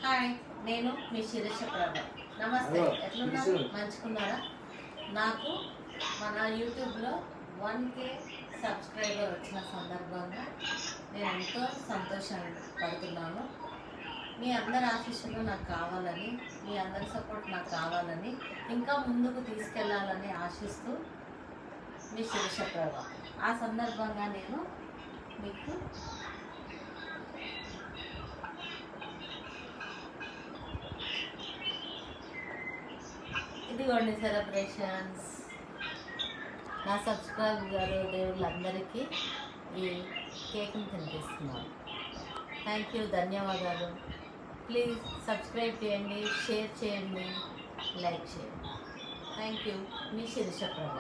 Hi, నేను మీ శిరీష ప్రభ. నమస్తే, ఎట్లున్నారు? మంచుకున్నారా? నాకు మన యూట్యూబ్లో 1K సబ్స్క్రైబర్ వచ్చిన సందర్భంగా నేను ఎంతో సంతోషపడుతున్నాను. మీ అందరి ఆశీస్సులు నాకు కావాలని, మీ అందరి సపోర్ట్ నాకు కావాలని, ఇంకా ముందుకు తీసుకెళ్లాలని ఆశిస్తూ మీ శిరీష ప్రభ. ఆ సందర్భంగా నేను మీకు ఇదిగోండి సెలబ్రేషన్స్. నా సబ్స్క్రైబర్ దేవుళ్ళందరికీ ఈ కేక్ని తినిపిస్తున్నాను. థ్యాంక్ యూ, ధన్యవాదాలు. ప్లీజ్ సబ్స్క్రైబ్ చేయండి, షేర్ చేయండి, లైక్ చేయండి. థ్యాంక్ యూ, మీ శిరీష ప్రభ.